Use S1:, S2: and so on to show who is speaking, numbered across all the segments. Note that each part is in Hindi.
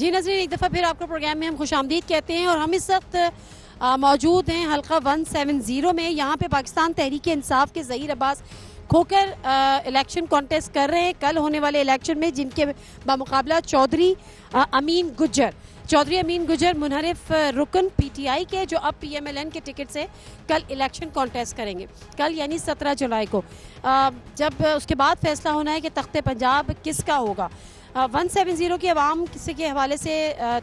S1: जी नाज़रीन, एक दफ़ा फिर आपको प्रोग्राम में हम खुशामदीद कहते हैं और हम इस वक्त मौजूद हैं हल्का 170 में। यहाँ पे पाकिस्तान तहरीक इंसाफ के ज़हीर अब्बास खोकर इलेक्शन कॉन्टेस्ट कर रहे हैं कल होने वाले इलेक्शन में, जिनके बामुकाबला चौधरी अमीन गुज्जर मुनहरिफ रुकन PTI के, जो अब PMLN के टिकट से कल इलेक्शन कॉन्टेस्ट करेंगे। कल यानी 17 जुलाई को, जब उसके बाद फैसला होना है कि तख्ते पंजाब किसका होगा। 170 की आवाम किसी के हवाले से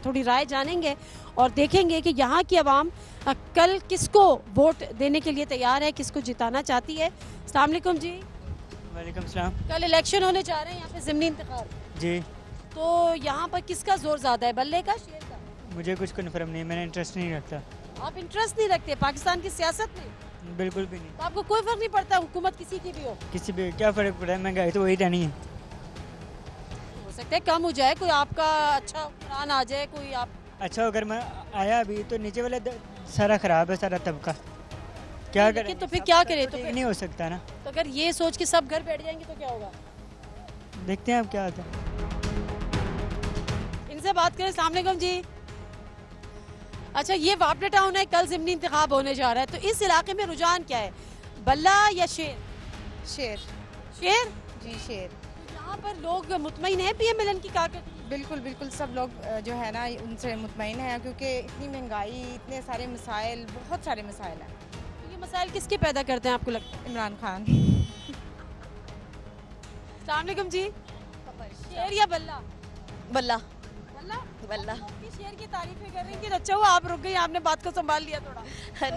S1: थोड़ी राय जानेंगे और देखेंगे कि यहाँ की आवाम कल किसको वोट देने के लिए तैयार है, किसको जिताना चाहती है। अस्सलाम वालेकुम जी।
S2: वालेकुम सलाम।
S1: कल इलेक्शन होने जा रहे हैं यहाँ पे ज़िमनी इंतखाब
S2: जी।
S1: तो यहाँ पर किसका जोर ज़्यादा है, बल्ले का शेर का?
S2: मुझे कुछ कन्फर्म नहीं, मैंने इंटरेस्ट नहीं रखता।
S1: आप इंटरेस्ट नहीं रखते पाकिस्तान की सियासत में?
S2: बिल्कुल भी नहीं।
S1: तो आपको कोई फर्क नहीं पड़ता हुकूमत किसी की भी हो?
S2: किसी भी क्या फ़र्क पड़ा है, महंगाई तो वही रहनी है।
S1: हो सकता है कम हो जाए, कोई आपका अच्छा हुक्मरान आ जाए, कोई आप
S2: अच्छा अगर मैं आया अभी तो नीचे वाला सारा ख़राब है, सारा तबका क्या करें।
S1: तो फिर क्या करें? तो
S2: नहीं हो सकता ना।
S1: तो अगर ये सोच के सब घर बैठ जाएंगे तो क्या होगा?
S2: देखते हैं अब क्या होता है।
S1: इनसे बात करें। अस्सलाम वालेकुम जी। अच्छा, ये वापडा टाउन है, कल ज़िमनी इंतखाब होने जा रहा है, तो इस इलाके में रुझान क्या है, बल्ला या शेर?
S3: शेर।
S1: शेर
S3: जी शेर।
S1: यहाँ पर लोग मुतमईन हैं PMLN की कारकर्दगी?
S3: बिल्कुल बिल्कुल, सब लोग जो है ना उनसे मुतमईन हैं, क्योंकि इतनी महंगाई, इतने सारे मसाइल, बहुत सारे मसाइल हैं।
S1: तो ये मसाइल किसके पैदा करते हैं आपको लगता है?
S3: इमरान खान।
S1: अस्सलाम वालेकुम जी। शेर या बल्ला?
S3: बल्ला।
S1: बल्ला?
S3: बल्ला।
S1: आपकी शेर की तारीफें कर रहे हैं कि अच्छा हुआ आप रुक गई, आपने बात को संभाल लिया थोड़ा,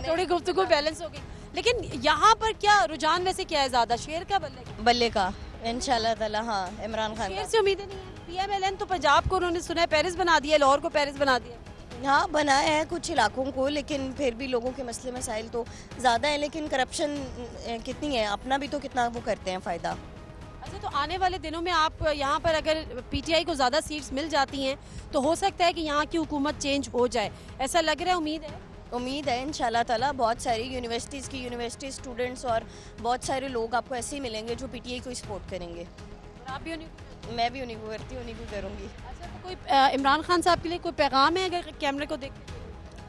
S1: थोड़ी गुफ्तगू बैलेंस हो गई। लेकिन यहाँ पर क्या रुझान वैसे क्या है ज़्यादा, शेर का बल्ले का?
S3: बल्ले का इंशाल्लाह ताला। हाँ, इमरान खान
S1: शेर से उम्मीदें नहीं है। PMLN तो पंजाब को उन्होंने सुना है पेरिस बना दिया, लाहौर को पेरिस बना दिया।
S3: हाँ, बनाया है कुछ इलाकों को, लेकिन फिर भी लोगों के मसले मसाइल तो ज़्यादा है। लेकिन करप्शन कितनी है, अपना भी तो कितना वो करते हैं फ़ायदा।
S1: अच्छा, तो आने वाले दिनों में आप यहाँ पर अगर PTI को ज़्यादा सीट्स मिल जाती हैं तो हो सकता है कि यहाँ की हुकूमत चेंज हो जाए, ऐसा लग रहा है? उम्मीद है इंशाल्लाह ताला। बहुत सारी यूनिवर्सिटी स्टूडेंट्स और बहुत सारे लोग आपको ऐसे ही मिलेंगे जो PTI को सपोर्ट करेंगे। और आप भी उन्हीं को?
S3: मैं भी उन्हीं को करती हूँ, उन्हीं को करूँगी।
S1: अच्छा, तो कोई इमरान खान साहब के लिए कोई पैगाम है अगर कैमरे को देख?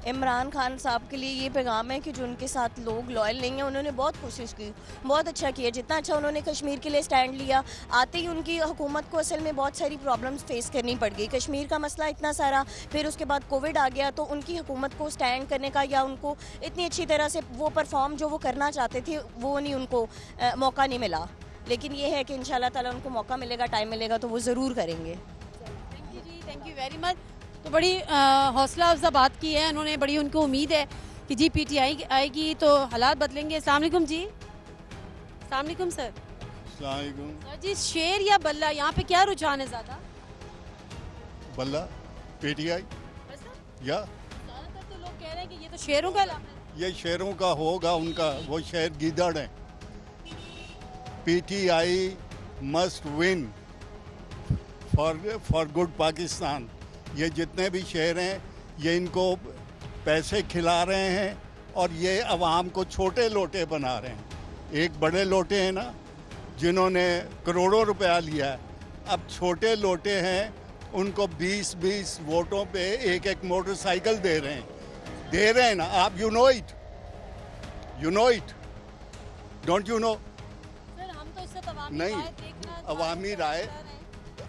S3: इमरान खान साहब के लिए ये पैगाम है कि जो उनके साथ लोग लॉयल नहीं हैं, उन्होंने बहुत कोशिश की, बहुत अच्छा किया। जितना अच्छा उन्होंने कश्मीर के लिए स्टैंड लिया, आते ही उनकी हुकूमत को असल में बहुत सारी प्रॉब्लम्स फेस करनी पड़ गई। कश्मीर का मसला इतना सारा, फिर उसके बाद कोविड आ गया, तो उनकी हुकूमत को स्टैंड करने का या उनको इतनी अच्छी तरह से वो परफॉर्म जो वो करना चाहते थे वो नहीं, उनको मौका नहीं मिला। लेकिन ये है कि इंशाल्लाह ताला उनको मौका मिलेगा, टाइम मिलेगा तो वो ज़रूर करेंगे।
S1: थैंक यू जी, थैंक यू वेरी मच। तो बड़ी हौसला अफजा बात की है उन्होंने, बड़ी उनको उम्मीद है कि जी PTI आएगी तो हालात बदलेंगे। अस्सलाम वालेकुम जी। अस्सलाम वालेकुम सर।
S4: अस्सलाम वालेकुम।
S1: सर जी, शेर या बल्ला, यहाँ पे क्या रुझान है ज़्यादा?
S4: बल्ला PTI या
S1: ज़्यादातर तो लोग कह रहे हैं कि ये तो शेरों का इलाका है।
S4: ये शेरों का होगा, उनका वो शेर गीदड़ है। PTI must win for good Pakistan. ये जितने भी शेर हैं ये इनको पैसे खिला रहे हैं और ये अवाम को छोटे लोटे बना रहे हैं। एक बड़े लोटे हैं ना जिन्होंने करोड़ों रुपया लिया है, अब छोटे लोटे हैं उनको 20-20 वोटों पे एक मोटरसाइकिल दे रहे हैं ना। आप you know it, don't you know?
S1: Sir हम तो इससे
S4: नहीं, अवामी राय।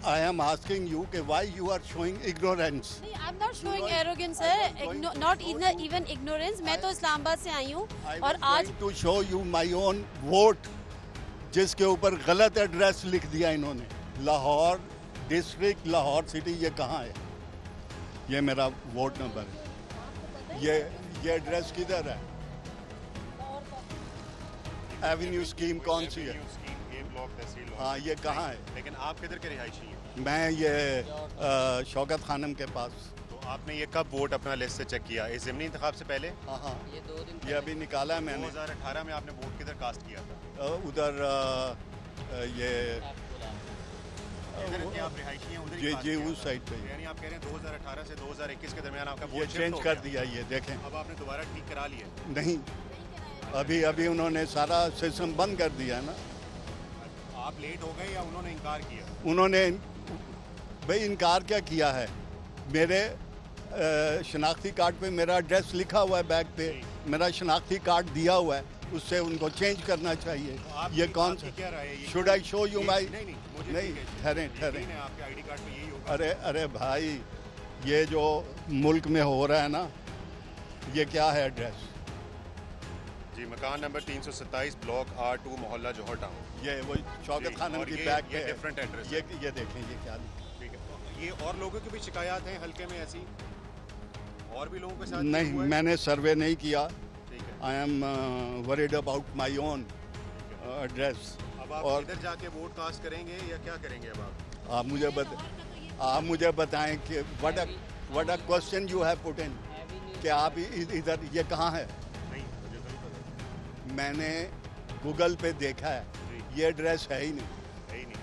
S4: I am asking you कि why you are showing ignorance?
S1: नहीं, I'm not showing arrogance sir, not even ignorance। मैं तो इस्लामाबाद से आई हूँ और आज
S4: to show you my own vote, जिसके ऊपर गलत एड्रेस लिख दिया इन्होंने। लाहौर डिस्ट्रिक्ट, लाहौर सिटी, ये कहाँ है? ये मेरा वोट नंबर है। ये एड्रेस किधर है? एवेन्यू स्कीम कौन सी है? हाँ, ये कहाँ है?
S5: लेकिन आप किधर के रिहायशी हैं?
S4: मैं ये शौकत खानम के पास।
S5: तो आपने ये कब वोट अपना लिस्ट से चेक किया? इस ज़िमनी इंतखाब से पहले?
S4: हाँ, ये अभी निकाला है मैंने।
S5: 2018 में आपने वोट किधर कास्ट किया था?
S4: उधर ये
S5: इधर के आप रिहायशी हैं, उधर ही कास्ट
S4: जी
S5: किया
S4: उस
S5: था।
S4: साइड पे।
S5: यानी आप कह रहे हैं 2018 से 2021 के दरमियान आपका
S4: ये
S5: वोट
S4: चेंज कर दिया, ये देखें।
S5: अब आपने दोबारा ठीक करा लिया?
S4: नहीं, अभी उन्होंने सारा सिस्टम बंद कर दिया है ना।
S5: आप लेट हो गए या उन्होंने इनकार किया?
S4: उन्होंने भाई इनकार क्या किया है? मेरे शनाख्ती कार्ड पे मेरा एड्रेस लिखा हुआ है, बैग पे मेरा शनाख्ती कार्ड दिया हुआ है, उससे उनको चेंज करना चाहिए। ये कौन सा
S5: क्या राय है?
S4: शुड आई शो यू माई?
S5: नहीं,
S4: ठहरें
S5: आपके आईडी कार्ड पे यही होगा।
S4: अरे भाई, ये जो मुल्क में हो रहा है ना, ये क्या है एड्रेस?
S5: जी, मकान नंबर 327 ब्लॉक R2 मोहल्ला जौहर टाउन।
S4: ये वो शौकत खानम की बैग पे है।
S5: Different address.
S4: ये देखें, ये क्या लिखा है।
S5: ठीक है, ये और लोगों की भी शिकायत हैं हल्के में ऐसी? और भी लोगों के साथ
S4: नहीं,
S5: हुआ है?
S4: मैंने सर्वे नहीं किया।
S5: ठीक है।
S4: I am worried about my own address.
S5: अब आप
S4: और
S5: इधर जाके वोट कास्ट करेंगे या क्या करेंगे अब आप?
S4: आप मुझे बताएं कि what a question you have put in, कि आप इधर, ये कहाँ है?
S5: नहीं, मुझे तो नहीं पता।
S4: मैंने गूगल पे देखा है, ये एड्रेस है ही नहीं।
S5: है ही नहीं।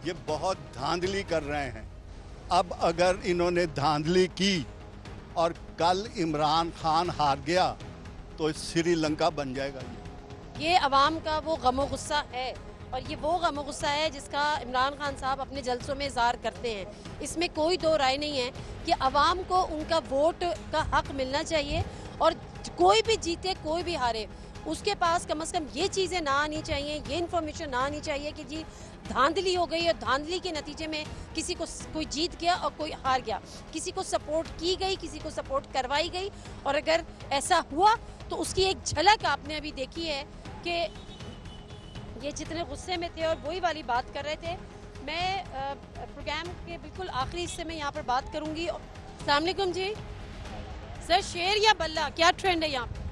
S4: ये बहुत धांधली कर रहे हैं। अब अगर इन्होंने धांधली की और कल इमरान खान हार गया तो श्रीलंका बन जाएगा।
S1: ये अवाम का वो गमो गुस्सा है, और ये वो गमो गुस्सा है जिसका इमरान खान साहब अपने जलसों में इज़हार करते हैं। इसमें कोई दो राय नहीं है कि अवाम को उनका वोट का हक मिलना चाहिए, और कोई भी जीते कोई भी हारे, उसके पास कम से कम ये चीज़ें ना आनी चाहिए, ये इन्फॉर्मेशन ना आनी चाहिए कि जी धांधली हो गई, और धांधली के नतीजे में किसी को कोई जीत गया और कोई हार गया, किसी को सपोर्ट की गई, किसी को सपोर्ट करवाई गई। और अगर ऐसा हुआ तो उसकी एक झलक आपने अभी देखी है कि ये जितने गुस्से में थे और वही वाली बात कर रहे थे। मैं प्रोग्राम के बिल्कुल आखिरी हिस्से में यहाँ पर बात करूँगी। अस्सलाम वालेकुम जी। सर, शेर या बल्ला, क्या ट्रेंड है यहाँ पर?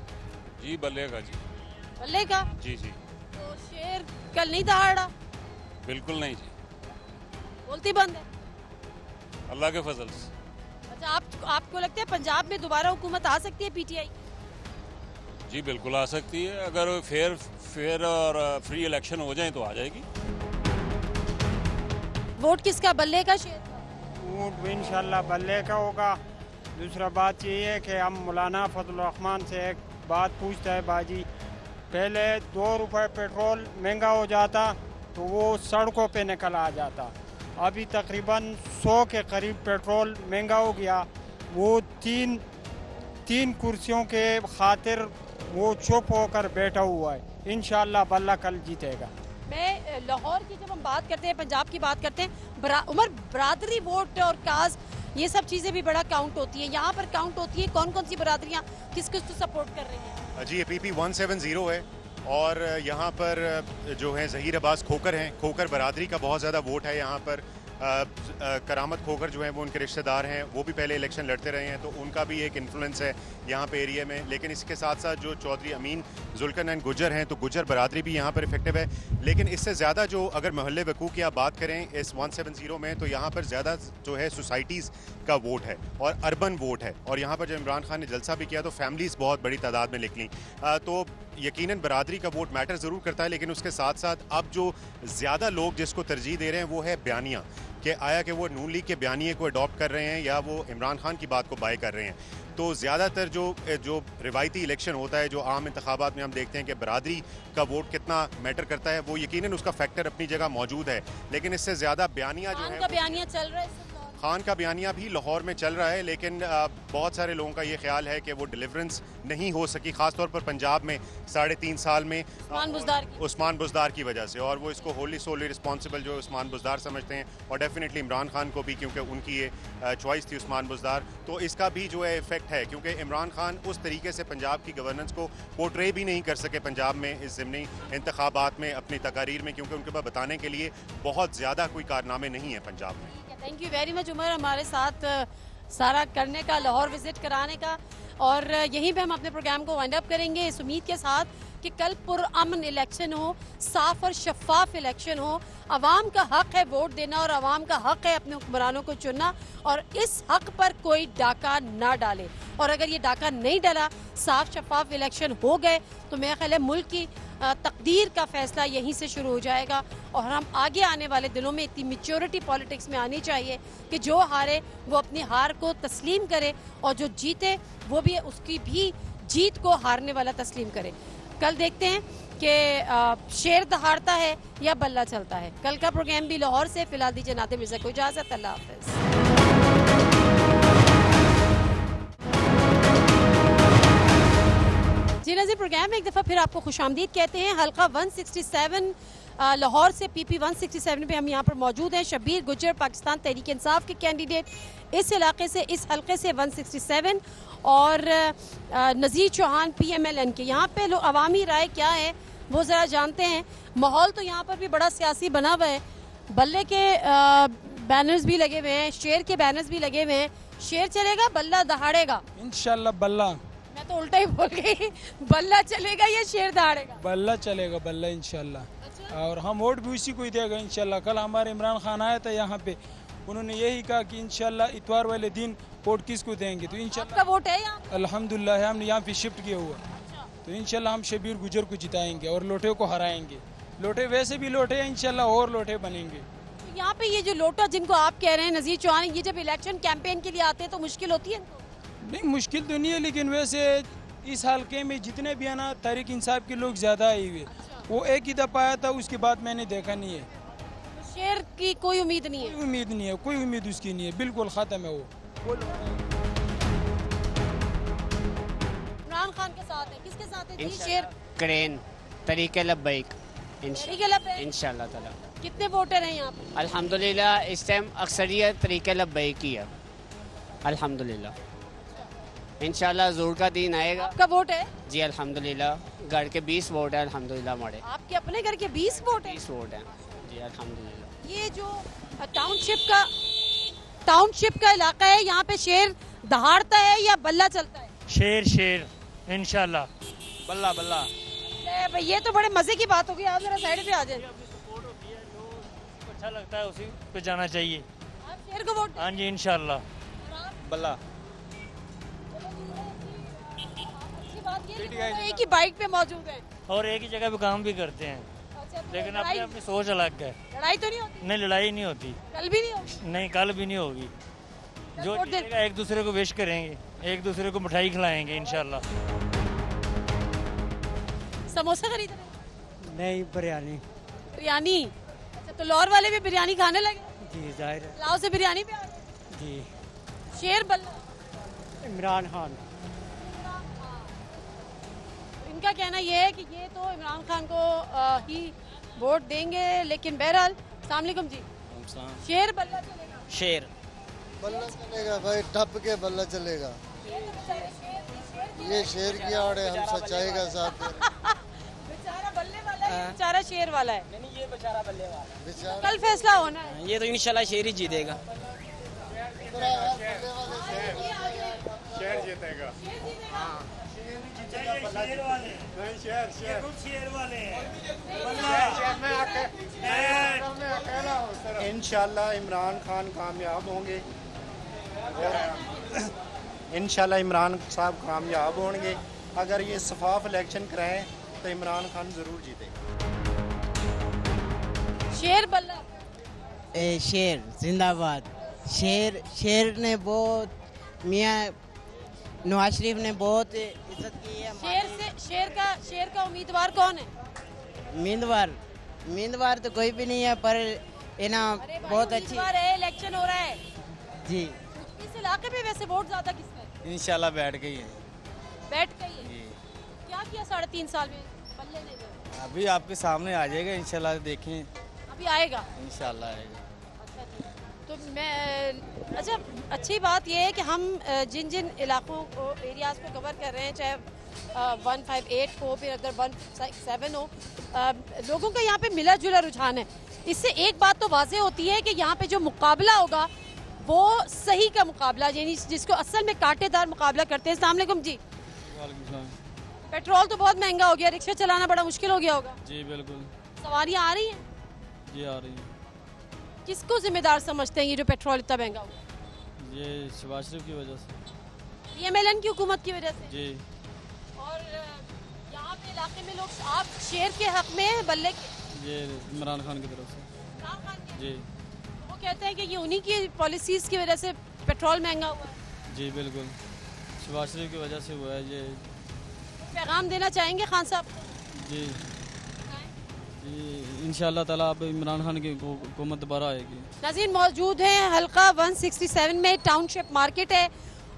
S6: जी बल्ले का। जी
S1: बल्ले का?
S6: जी।
S1: तो शेर कल नहीं दहाड़ा?
S6: बिल्कुल नहीं जी,
S1: बोलती बंद है।
S6: अल्लाह के फजल से।
S1: अच्छा, आपको लगता है पंजाब में दोबारा हुकूमत आ सकती है पीटीआई?
S6: जी बिल्कुल आ सकती है, अगर फेयर और फ्री इलेक्शन हो जाए तो आ जाएगी।
S1: वोट किसका, बल्ले का शेर का?
S2: वोट इंशाल्लाह बल्ले का होगा। दूसरा बात ये है कि हम मौलाना फजल रहमान से एक बात पूछते हैं बाजी, पहले 2 रुपए पेट्रोल महंगा हो जाता तो वो सड़कों पे निकल आ जाता, अभी तकरीबन 100 के करीब पेट्रोल महंगा हो गया। वो तीन कुर्सियों के खातिर वो चुप होकर बैठा हुआ है। इंशाल्लाह बल्ला कल जीतेगा।
S1: मैं लाहौर की, जब हम बात करते हैं, पंजाब की बात करते हैं, उमर बरादरी वोट और कास्ट, ये सब चीज़ें भी बड़ा काउंट होती है। यहाँ पर काउंट होती है कौन कौन सी बरादरियाँ किस किस को सपोर्ट कर रही हैं?
S5: जी, ये PP 170 है, और यहाँ पर जो है ज़हीर अब्बास खोकर हैं। खोकर बरादरी का बहुत ज़्यादा वोट है यहाँ पर। करामत खोकर जो हैं वो उनके रिश्तेदार हैं, वो भी पहले इलेक्शन लड़ते रहे हैं, तो उनका भी एक इन्फ्लुएंस है यहाँ पे एरिया में। लेकिन इसके साथ साथ जो चौधरी अमीन जुल्करनैन गुजर हैं, तो गुजर बरादरी भी यहाँ पर इफेक्टिव है। लेकिन इससे ज़्यादा जो अगर मोहल्ले वकूफ़ की आप बात करें इस 170 में, तो यहाँ पर ज़्यादा जो है सोसाइटीज़ का वोट है और अर्बन वोट है। और यहाँ पर जब इमरान खान ने जलसा भी किया तो फैमिलीज़ बहुत बड़ी तादाद में निकली। तो यकीनन बरादरी का वोट मैटर ज़रूर करता है, लेकिन उसके साथ साथ अब जो ज़्यादा लोग जिसको तरजीह दे रहे हैं वो है बयानिया, कि आया कि वो नून लीग के बयानिए को अडॉप्ट कर रहे हैं या वो इमरान खान की बात को बाय कर रहे हैं। तो ज़्यादातर जो रिवायती इलेक्शन होता है, जो आम इंतखाबात में हम देखते हैं कि बरादरी का वोट कितना मैटर करता है, वो यकीनन उसका फैक्टर अपनी जगह मौजूद है। लेकिन इससे ज़्यादा बयानिया जो है,
S1: बयानिया चल रहा है,
S5: खान का बयानिया भी लाहौर में चल रहा है, लेकिन बहुत सारे लोगों का ये ख्याल है कि वो डिलीवरेंस नहीं हो सकी, ख़ासतौर पर पंजाब में 3.5 साल में उस्मान बुज़दार की वजह से। और वो इसको होली सोली रिस्पॉन्सिबल जो उस्मान बुज़दार समझते हैं, और डेफिनेटली इमरान खान को भी, क्योंकि उनकी ये चॉइस थी उस्मान बुज़दार। तो इसका भी जो है इफेक्ट है, क्योंकि इमरान खान उस तरीके से पंजाब की गवर्नेंस को पोर्ट्रे भी नहीं कर सके पंजाब में इस ज़िमनी इंतखाबात में अपनी तकारीर में, क्योंकि उनके पास बताने के लिए बहुत ज़्यादा कोई कारनामे नहीं है पंजाब में।
S1: Thank you very much Umar, हमारे साथ सारा करने का, लाहौर विजिट कराने का, और यहीं पे हम अपने प्रोग्राम को वाइंड अप करेंगे इस उम्मीद के साथ कि कल पुरअमन इलेक्शन हो, साफ और शफाफ इलेक्शन हो। अवाम का हक है वोट देना और अवाम का हक है अपने हुक्मरानों को चुनना, और इस हक पर कोई डाका ना डाले। और अगर ये डाका नहीं डाला, साफ शफाफ इलेक्शन हो गए, तो मेरा ख्याल है मुल्क की तकदीर का फैसला यहीं से शुरू हो जाएगा। और हम आगे आने वाले दिनों में इतनी मैच्योरिटी पॉलिटिक्स में आनी चाहिए कि जो हारे वो अपनी हार को तस्लीम करे, और जो जीते वो भी उसकी भी जीत को हारने वाला तस्लीम करे। कल देखते हैं कि शेर दहाड़ता है या बल्ला चलता है। कल का प्रोग्राम भी लाहौर से। फिलहाल दीजिए नाते मिर्जा को इजाजत। अल्लाह हाफिज। जी नाज़रीन, प्रोग्राम में एक दफ़ा फिर आपको खुशामदीद कहते हैं। हल्का 167 लाहौर से PP 167 पे हम यहाँ पर मौजूद हैं। शब्बीर गुज्जर पाकिस्तान तहरीक इंसाफ के कैंडिडेट इस इलाके से, इस हल्के से 167, और नज़ीर चौहान PMLN के। यहाँ पे लोग अवामी राय क्या है वो ज़रा जानते हैं। माहौल तो यहाँ पर भी बड़ा सियासी बना हुआ है। बल्ले के बैनर्स भी लगे हुए हैं, शेर के बैनर्स भी लगे हुए हैं। शेर चलेगा, बल्ला दहाड़ेगा?
S7: इंशाल्लाह बल्ला।
S1: मैं तो उल्टा ही बोल गई। बल्ला चलेगा या शेर दहाड़ेगा?
S7: बल्ला चलेगा, बल्ला इंशाल्लाह। और हम वोट भी उसी को ही देगा इंशाल्लाह। कल हमारे इमरान खान आया था यहाँ पे, उन्होंने यही कहा कि इंशाल्लाह इतवार वाले दिन वोट किसको देंगे, तो इंशाल्लाह
S1: आपका वोट है यहाँ?
S7: अल्हम्दुलिल्लाह है, हमने यहाँ पे शिफ्ट किया हुआ, तो इंशाल्लाह हम शब्बीर गुज्जर को जिताएंगे और लोटे को हराएंगे। लोटे वैसे भी लोटे हैं, इंशाल्लाह और लोटे बनेंगे।
S1: तो यहाँ पे ये जो लोटा जिनको आप कह रहे हैं नज़ीर चौहान, ये जब इलेक्शन कैंपेन के लिए आते हैं तो मुश्किल होती है इनको?
S7: नहीं, मुश्किल तो नहीं है, लेकिन वैसे इस हल्के में जितने भी है ना तहरीक इंसाफ के लोग ज़्यादा आए हुए। वो एक ही दफ़ा आया था, उसके बाद मैंने देखा नहीं है।
S1: तो शेर की कोई उम्मीद नहीं है?
S7: कोई उम्मीद नहीं है, कोई उम्मीद उसकी नहीं है, बिल्कुल ख़त्म है वो।
S1: इमरान खान के साथ है, किसके साथ है? जी शेर
S8: करेन तरीके लब्बैक इंशाल्लाह ताला।
S1: कितने वोटर हैं यहाँ पे?
S8: अल्हम्दुलिल्लाह इस टाइम अक्सरियत तरीके लब्बैक की है अल्हम्दुलिल्लाह। इंशाल्लाह ज़रूर का दिन आएगा।
S1: आपका वोट है?
S8: जी अल्हम्दुलिल्लाह, घर के 20 वोट है अल्हम्दुलिल्लाह हमारे।
S1: आपके अपने घर के 20 वोट हैं?
S8: 20 वोट हैं जी अल्हम्दुलिल्लाह।
S1: ये जो टाउनशिप का इलाका है, यहाँ पे शेर दहाड़ता है या बल्ला चलता है?
S9: शेर इंशाल्लाह।
S7: बल्ला बल्ला।
S1: भाई ये तो बड़े मजे की बात होगी। आप जरा साइड पे आ जाए।
S9: अच्छा लगता है उसी पे जाना चाहिए।
S1: आप शेर को वोट?
S9: हाँ जी इंशाल्लाह।
S7: बल्ला।
S1: अच्छी बात ये है कि एक ही बाइक पे मौजूद है
S9: और एक ही जगह पे काम भी करते हैं।
S1: अच्छा, तो
S9: लेकिन अपनी अपनी सोच अलग है।
S1: लड़ाई तो नहीं होती?
S9: नहीं, लड़ाई नहीं होती।
S1: कल भी नहीं होगी?
S9: नहीं, कल भी नहीं होगी। जो
S1: वोट दे-
S9: जीतेगा एक दूसरे को विश करेंगे, एक दूसरे को मिठाई खिलाएंगे इंशाल्लाह।
S1: समोसा खरीद रहे हैं?
S10: नहीं, बिरयानी।
S1: बिरयानी? अच्छा, तो लाहौर वाले भी बिरयानी खाने लगे?
S10: जी जाहिर है।
S1: लाहौर से बिरयानी भी आ गई?
S10: जी।
S1: शेर बल्ला?
S10: इमरान खान।
S1: इनका कहना यह है कि ये तो इमरान खान को ही वोट देंगे, लेकिन बहरहाल अस्सलाम वालेकुम जी। शेर बल्ला चलेगा?
S8: शेर
S11: बल्ला चलेगा भाई, टप के बल्ला चलेगा। ये शेर की आड़ है, हम सच्चाई का साथ दे रहे हैं।
S1: बेचारा बल्ले वाला है, बेचारा शेर वाला है।
S8: नहीं, ये बेचारा बल्ले वाला।
S11: बेचारा
S1: कल फैसला होना है।
S8: ये तो इंशाल्लाह शेर ही जीतेगा।
S5: शेर जीतेगा।
S2: इंशाल्लाह इमरान खान कामयाब होंगे। इंशाल्लाह इमरान साहब कामयाब होंगे। अगर ये शफाफ इलेक्शन कराएं तो इमरान खान ज़रूर जीतेगा।
S1: शेर बल्ला?
S10: शेर जिंदाबाद। शेर ने बहुत, मियाँ नवाज शरीफ ने बहुत इज्जत की है।
S1: शेर का उम्मीदवार कौन है?
S10: उम्मीदवार तो कोई भी नहीं है, पर ये ना बहुत अच्छी
S1: है। इलेक्शन हो रहा है
S10: जी।
S1: इस इलाके में वैसे वोट ज्यादा किसका है?
S7: इंशाल्लाह बैठ गई है।
S1: बैठ गई है? क्या किया 3.5 साल में बल्ले ने?
S7: अभी आपके सामने आ जाएगा इंशाल्लाह, देखें।
S1: अभी आएगा
S7: इंशाल्लाह आएगा।
S1: तो मैं अच्छा, अच्छी बात यह है कि हम जिन जिन इलाकों को, एरियाज़ को कवर कर रहे हैं, चाहे 158 हो, फिर अगर 167 हो, लोगों का यहाँ पे मिला जुला रुझान है। इससे एक बात तो वाज़ेह होती है कि यहाँ पे जो मुकाबला होगा वो सही का मुकाबला, यानी जिसको असल में कांटेदार मुकाबला करते हैं। अस्सलाम वालेकुम जी। पेट्रोल तो बहुत महंगा हो गया, रिक्शा चलाना बड़ा मुश्किल हो गया होगा?
S7: जी बिल्कुल।
S1: सवारियाँ आ रही हैं?
S7: जी आ रही है।
S1: किसको जिम्मेदार समझते हैं ये जो पेट्रोल इतना महंगा हुआ?
S7: ये शहबाज शरीफ की वजह से।
S1: PMLN की हुकूमत की वजह से?
S7: जी।
S1: और यहाँ पे इलाके में लोग, आप शेर के हक में हैं बल्ले के?
S7: ये इमरान खान की तरफ से।
S1: इमरान खान के?
S7: जी।
S1: वो कहते हैं कि ये उन्हीं की पॉलिसीज़ की वजह से पेट्रोल महंगा हुआ है।
S7: जी बिल्कुल, शहबाज शरीफ की वजह से हुआ है ये।
S1: पैगाम देना चाहेंगे खान साहब?
S7: जी
S12: इंशाअल्लाह ताला अब इमरान खान की हुकूमत दोबारा आएगी।
S1: नाज़रीन मौजूद हैं हल्का 167 में, टाउनशिप मार्केट है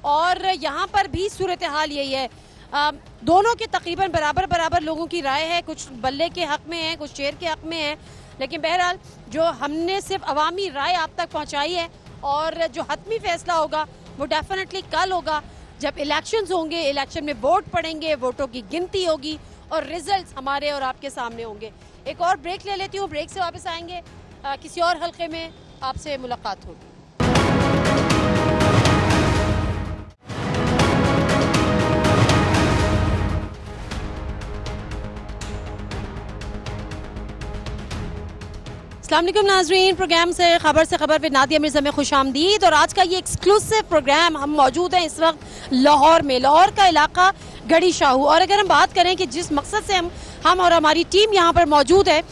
S1: और यहाँ पर भी सूरत हाल यही है। दोनों के तकरीबन बराबर बराबर लोगों की राय है, कुछ बल्ले के हक में है, कुछ शेर के हक में है, लेकिन बहरहाल जो हमने सिर्फ अवामी राय आप तक पहुँचाई है और जो हतमी फैसला होगा वो डेफिनेटली कल होगा जब इलेक्शंस होंगे। इलेक्शन में वोट पड़ेंगे, वोटों की गिनती होगी और रिजल्ट्स हमारे और आपके सामने होंगे। एक और ब्रेक ले लेती हूँ, ब्रेक से वापस आएंगे, किसी और हल्के में आपसे मुलाकात होगी। अस्सलाम वालेकुम नाज़रीन, प्रोग्राम से खबर विद नादिया मिर्ज़ा में खुशामदीद। और आज का ये एक्सक्लूसिव प्रोग्राम, हम मौजूद हैं इस वक्त लाहौर में, लाहौर का इलाका गढ़ी शाहू। और अगर हम बात करें कि जिस मकसद से हम और हमारी टीम यहाँ पर मौजूद है,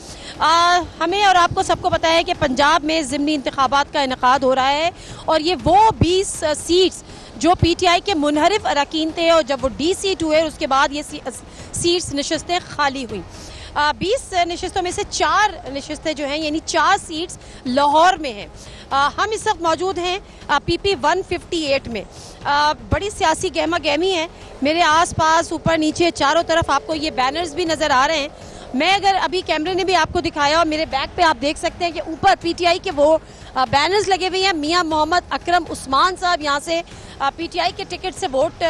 S1: हमें और आपको सबको पता है कि पंजाब में ज़िमनी इंतखाबात का इनेकाद हो रहा है और ये वो 20 सीट्स जो PTI के मुनहरिफ अरकान थे और जब वो डी सीट हुए उसके बाद ये सीट्स नशस्तें खाली हुई। 20 नशस्तों में से 4 नशस्तें जो हैं यानी 4 सीट्स लाहौर में हैं। हम इस वक्त मौजूद हैं PP 158 में। बड़ी सियासी गहमा गहमी है, मेरे आसपास ऊपर नीचे चारों तरफ आपको ये बैनर्स भी नज़र आ रहे हैं। मैं अगर अभी कैमरे ने भी आपको दिखाया और मेरे बैक पे आप देख सकते हैं कि ऊपर PTI के वो बैनर्स लगे हुए हैं। मियां मोहम्मद अकरम उस्मान साहब यहाँ से PTI के टिकट से वोट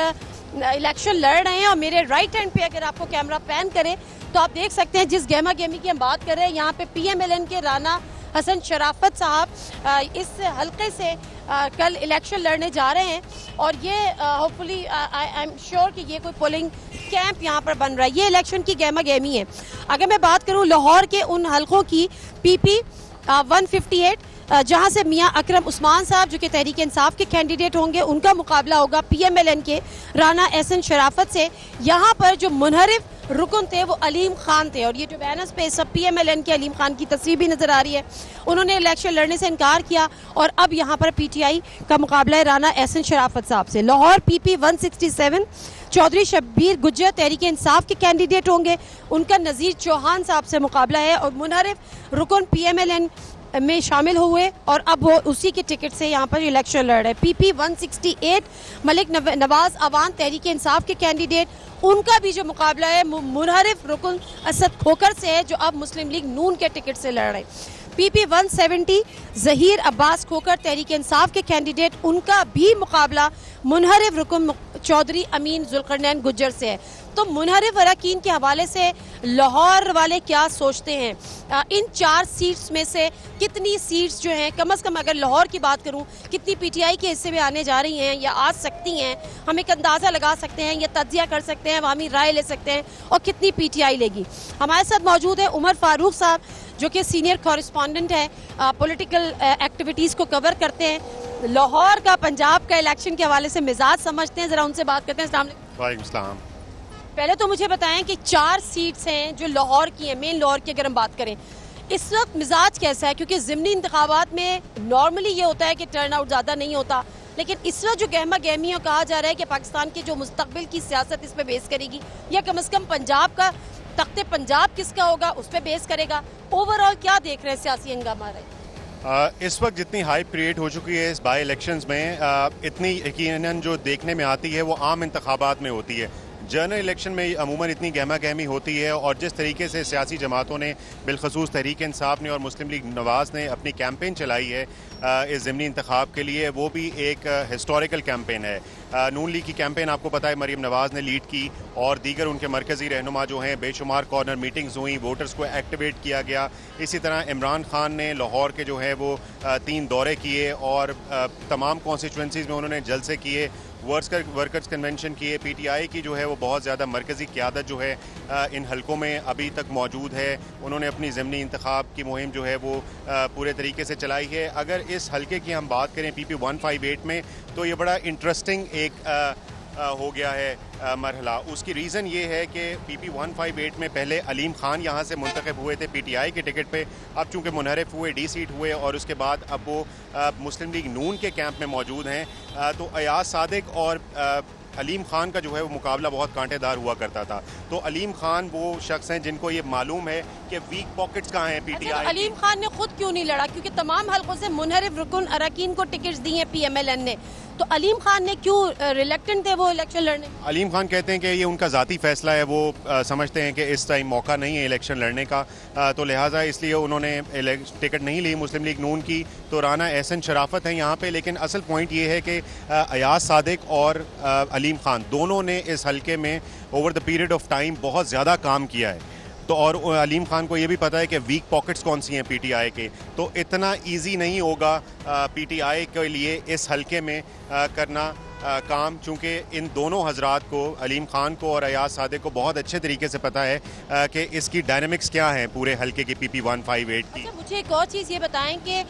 S1: इलेक्शन लड़ रहे हैं और मेरे राइट हैंड पे अगर आपको कैमरा पैन करे तो आप देख सकते हैं जिस गहमा गहमी की हम बात कर रहे हैं, यहाँ पे PMLN के राना हसन शराफत साहब इस हल्के से कल इलेक्शन लड़ने जा रहे हैं और ये होपफुली आई एम श्योर कि ये कोई पोलिंग कैंप यहाँ पर बन रहा है। ये इलेक्शन की गहमा गहमी है। अगर मैं बात करूँ लाहौर के उन हल्कों की, PP 158 जहाँ से मियां अकरम उस्मान साहब जो कि तहरीक इंसाफ के कैंडिडेट होंगे, उनका मुकाबला होगा PMLN के राना एहसन शराफत से। यहाँ पर जो मुनहरिफ रुकन थे वो अलीम खान थे और ये जो बैनर्स पे सब PMLN के अलीम खान की तस्वीर भी नज़र आ रही है। उन्होंने इलेक्शन लड़ने से इनकार किया और अब यहाँ पर PTI का मुकाबला है राना एहसन शराफत साहब से। लाहौर PP 167 चौधरी शब्बीर गुज्जर तहरीक इंसाफ के कैंडिडेट होंगे, उनका नज़ीर चौहान साहब से मुकाबला है और मुनहरिफ रुकन PMLN में शामिल हुए और अब वो उसी के टिकट से यहाँ पर इलेक्शन लड़ रहे हैं। PP 168 मलिक नवाज अवान तहरीक इंसाफ के कैंडिडेट, उनका भी जो मुकाबला है मुनहरिफ रुकन असद खोकर से है जो अब मुस्लिम लीग नून के टिकट से लड़ रहे हैं। PP 170 जहीर अब्बास खोकर तहरीक इंसाफ के कैंडिडेट, उनका भी मुकाबला मुनहरिफ रुकन चौधरी अमीन जुल्करनैन गुज्जर से है। तो मुनहरिफ अरकान के हवाले से लाहौर वाले क्या सोचते हैं, इन 4 सीट्स में से कितनी सीट्स जो हैं, कम से कम अगर लाहौर की बात करूं, कितनी PTI के हिस्से में आने जा रही हैं या आ सकती हैं, हम एक अंदाज़ा लगा सकते हैं या तज्जिया कर सकते हैं, अवामी राय ले सकते हैं और कितनी PTI लेगी। हमारे साथ मौजूद है उमर फारूक साहब जो कि सीनियर कॉरेस्पॉन्डेंट है, पॉलिटिकल एक्टिविटीज़ को कवर करते हैं, लाहौर का पंजाब का इलेक्शन के हवाले से मिजाज समझते हैं। ज़रा उनसे बात करते हैं।
S5: वालेकुम सलाम।
S1: पहले तो मुझे बताएं कि 4 सीट्स हैं जो लाहौर की हैं, मेन लाहौर की अगर हम बात करें, इस वक्त मिजाज कैसा है? क्योंकि ज़िमनी इंतखाबात में नॉर्मली ये होता है कि टर्न आउट ज़्यादा नहीं होता, लेकिन इस वक्त जो गहमा गहमी है कहा जा रहा है कि पाकिस्तान की जो मुस्तकबिल की सियासत इस पर बेस करेगी या कम से कम पंजाब का तख्ते पंजाब किसका होगा उस पर बेस करेगा। ओवरऑल क्या देख रहे हैं सियासी हंगामा रहे?
S5: इस वक्त जितनी हाइप क्रिएट हो चुकी है इस बाई इलेक्शंस में, इतनी यकीनन जो देखने में आती है वो आम इंतखाबात में होती है। जनरल इलेक्शन में अमूमन इतनी गहमा गहमी होती है और जिस तरीके से सियासी जमातों ने बिलखसूस तहरीक इंसाफ ने और मुस्लिम लीग नवाज़ ने अपनी कैंपेन चलाई है इस ज़िमनी इंतखाब के लिए, वो भी एक हिस्टोरिकल कैंपेन है। नून लीग की कैंपेन आपको पता है मरीम नवाज़ ने लीड की और दीगर उनके मरकज़ी रहनुमा जो हैं, बेशुमार कॉर्नर मीटिंग्स हुई, वोटर्स को एक्टिवेट किया गया। इसी तरह इमरान खान ने लाहौर के जो है वो 3 दौरे किए और तमाम कॉन्स्टिट्यूंसीज़ में उन्होंने जलसे किए, वर्कर्स कन्वेंशन किए। PTI की जो है वो बहुत ज़्यादा मरकज़ी क़यादत जो है इन हलकों में अभी तक मौजूद है। उन्होंने अपनी ज़िमनी इंतखाब की मुहिम जो है वो पूरे तरीके से चलाई है। अगर इस हलके की हम बात करें PP 158 में, तो ये बड़ा इंटरेस्टिंग एक हो गया है मरहला। उसकी रीज़न ये है कि PP 158 में पहले अलीम खान यहाँ से मुंतखब हुए थे PTI के टिकट पे, अब चूँकि मुनहरिफ हुए, डी सीट हुए और उसके बाद अब वो मुस्लिम लीग नून के कैंप में मौजूद हैं। तो अयाज सादिक और अलीम खान का जो है वो मुकाबला बहुत कांटेदार हुआ करता था। तो अलीम खान वो शख्स हैं जिनको ये मालूम है कि वीक पॉकेट्स कहाँ हैं पीटीआई।
S1: अच्छा, अलीम खान ने खुद क्यों नहीं लड़ा? क्योंकि तमाम हलकों से मुनहरिफ रुकन अरकान को टिकट्स दी हैं पीएमएलएन ने, तो अलीम खान ने क्यों रिलेक्टेंट थे वो इलेक्शन लड़ने?
S5: अलीम खान कहते हैं कि ये उनका ज़ाती फैसला है, वो समझते हैं कि इस टाइम मौका नहीं है इलेक्शन लड़ने का, तो लिहाजा इसलिए उन्होंने टिकट नहीं ली मुस्लिम लीग नून की। तो राना एहसन शराफत है यहाँ पे, लेकिन असल पॉइंट ये है कि अयाज सादिक और अलीम खान दोनों ने इस हलके में over the period of time बहुत ज़्यादा काम किया है। तो और अलीम खान को ये भी पता है कि वीक पॉकेट्स कौन सी हैं पीटीआई के, तो इतना इजी नहीं होगा पीटीआई के लिए इस हलके में करना काम, चूँकि इन दोनों हजरात को, अलीम खान को और अयाज सादिक को बहुत अच्छे तरीके से पता है कि इसकी डायनामिक्स क्या हैं पूरे हलके की PP 158 की।
S1: अच्छा, मुझे एक और चीज़ ये बताएं कि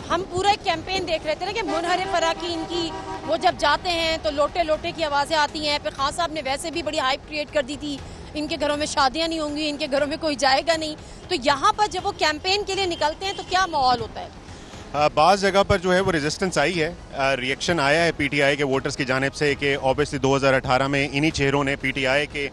S1: हम पूरा एक कैंपेन देख रहे थे ना कि मुनहरिफ अरकान की वो जब जाते हैं तो लोटे लोटे की आवाज़ें आती हैं, फिर खान साहब ने वैसे भी बड़ी हाइप क्रिएट कर दी थी, इनके घरों में शादियां नहीं होंगी, इनके घरों में कोई जाएगा नहीं, तो यहाँ पर जब वो कैंपेन के लिए निकलते हैं तो क्या माहौल होता है?
S5: बाज़ जगह पर जो है वो रेजिस्टेंस आई है, रिएक्शन आया है पीटीआई के वोटर्स की जानिब से कि ऑब्वियसली 2018 में इन्हीं चेहरों ने पीटीआई के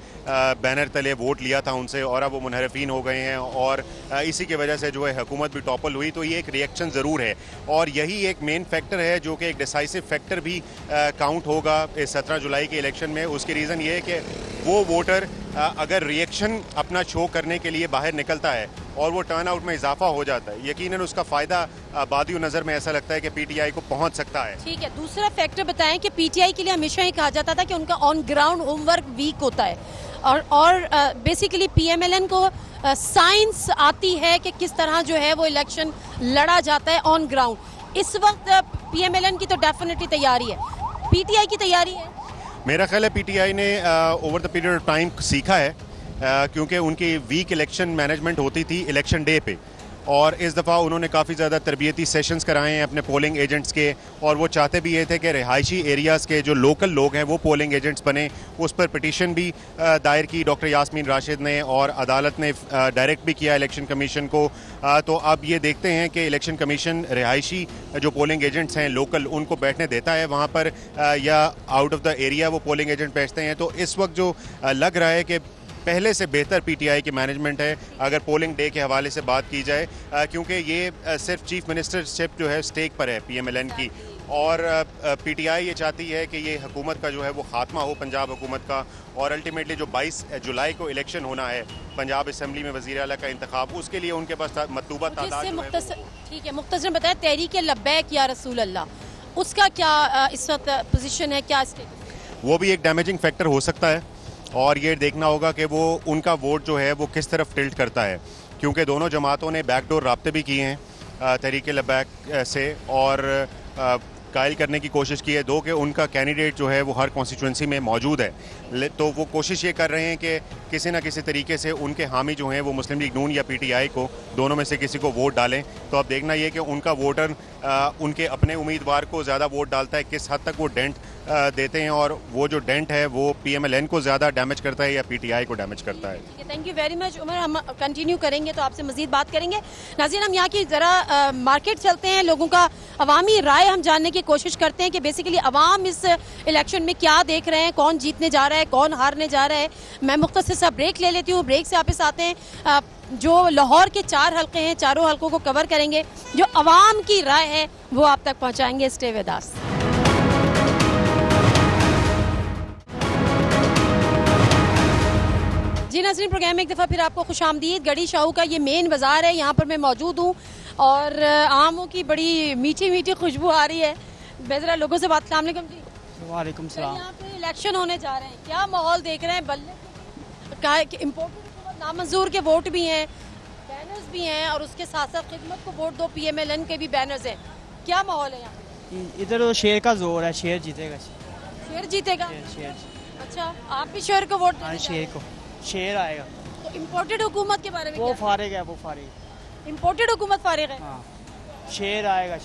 S5: बैनर तले वोट लिया था उनसे, और अब वो मुनहरफीन हो गए हैं और इसी की वजह से जो है हुकूमत भी टॉपल हुई। तो ये एक रिएक्शन ज़रूर है और यही एक मेन फैक्टर है जो कि एक डिसाइसिव फैक्टर भी काउंट होगा इस 17 जुलाई के इलेक्शन में। उसकी रीज़न ये है कि वो वोटर अगर रिएक्शन अपना शो करने के लिए बाहर निकलता है और वो टर्न आउट में इजाफा हो जाता है, यकीनन उसका फ़ायदा बादियो नज़र में ऐसा लगता है कि पीटीआई को पहुंच सकता है।
S1: ठीक है, दूसरा फैक्टर बताएं कि पीटीआई के लिए हमेशा ही कहा जाता था कि उनका ऑन ग्राउंड होमवर्क वीक होता है और बेसिकली पीएमएलएन को साइंस आती है कि किस तरह जो है वो इलेक्शन लड़ा जाता है ऑन ग्राउंड। इस वक्त पीएमएलएन की तो डेफिनेटली तैयारी है, पीटीआई की तैयारी है?
S5: मेरा ख्याल है पीटीआई ने over the period of time सीखा है, क्योंकि उनकी वीक इलेक्शन मैनेजमेंट होती थी इलेक्शन डे पे, और इस दफ़ा उन्होंने काफ़ी ज़्यादा तरबियती सेशंस कराए हैं अपने पोलिंग एजेंट्स के, और वो चाहते भी ये थे कि रिहायशी एरियाज़ के जो लोकल लोग हैं वो पोलिंग एजेंट्स बने। उस पर पिटीशन भी दायर की डॉक्टर यास्मीन राशिद ने, और अदालत ने डायरेक्ट भी किया इलेक्शन कमीशन को। तो अब ये देखते हैं कि इलेक्शन कमीशन रिहायशी जो पोलिंग एजेंट्स हैं लोकल उनको बैठने देता है वहाँ पर, या आउट ऑफ द एरिया वो पोलिंग एजेंट बैठते हैं। तो इस वक्त जो लग रहा है कि पहले से बेहतर पीटीआई की मैनेजमेंट है अगर पोलिंग डे के हवाले से बात की जाए, क्योंकि ये सिर्फ चीफ मिनिस्टरशिप जो है स्टेक पर है पीएमएलएन की, और पीटीआई ये चाहती है कि ये हुकूमत का जो है वो खात्मा हो पंजाब हुकूमत का, और अल्टीमेटली जो 22 जुलाई को इलेक्शन होना है पंजाब असम्बली में वज़ीर आला का इंतखाब, उसके लिए उनके पास मतलूबा तादाद।
S1: ठीक है, मुख्तसर बताया तहरीक लब्बैक या रसूल अल्लाह, उसका क्या इस वक्त पोजीशन है, क्या स्टेटस?
S5: वो भी एक डैमेजिंग फैक्टर हो सकता है, और ये देखना होगा कि वो उनका वोट जो है वो किस तरफ टिल्ट करता है, क्योंकि दोनों जमातों ने बैकडोर राब्ते भी किए हैं तहरीक लब्बैक से, और कायल करने की कोशिश की है, दो कि उनका कैंडिडेट जो है वो हर कॉन्स्टिट्यूंसी में मौजूद है, तो वो कोशिश ये कर रहे हैं कि किसी न किसी तरीके से उनके हामी जो हैं वो मुस्लिम लीग नून या पीटीआई को, दोनों में से किसी को वोट डालें। तो अब देखना ये कि उनका वोटर उनके अपने उम्मीदवार को ज़्यादा वोट डालता है, किस हद तक वो डेंट देते हैं, और वो जो डेंट है वो पीएमएलएन को ज़्यादा डैमेज करता है या पीटीआई को डैमेज करता है।
S1: Thank you very much Umar, हम कंटिन्यू करेंगे तो आपसे मजीद बात करेंगे। नाज़रीन, हम यहाँ की ज़रा मार्केट चलते हैं, लोगों का अवामी राय हम जानने की कोशिश करते हैं कि बेसिकली अवाम इस इलेक्शन में क्या देख रहे हैं, कौन जीतने जा रहा है, कौन हारने जा रहा है। मैं मुख्तसर सा ब्रेक ले लेती हूँ, ब्रेक से वापस आते हैं। जो लाहौर के 4 हल्के हैं, चारों हल्कों को कवर करेंगे, जो अवाम की राय है वो आप तक पहुँचाएंगे। Stay with us. जी नाज़रीन, प्रोग्राम में एक दफ़ा फिर आपको खुशामदीद। गढ़ी शाहू का ये मेन बाज़ार है, यहाँ पर मैं मौजूद हूँ और आमों की बड़ी मीठी मीठी खुशबू आ रही है। बेजरा लोगों से बात। अस्सलाम वालेकुम जी।
S12: वालेकुम सलाम।
S1: यहाँ पे इलेक्शन होने जा रहे हैं, क्या माहौल देख रहे हैं? बल्ले का इम्पोर्टेड नामंजूर के वोट भी हैं, बैनर्स भी हैं, और उसके साथ साथ खिदमत को वोट दो पीएमएलएन के भी बैनर्स हैं। क्या माहौल है यहाँ पे?
S12: इधर तो शेर का जोर है, शेर जीतेगा।
S1: शेर जीतेगा?
S12: शेर।
S1: अच्छा, आप भी शेर को वोट देंगे?
S12: शेर को, शेर आएगा।
S1: तो इम्पोर्टेड हुकूमत के बारे में?
S12: वो फारिग है, वो फारिग।
S1: इम्पोर्टेड हुकूमत फारिग है?
S12: हाँ, शेर आएगा।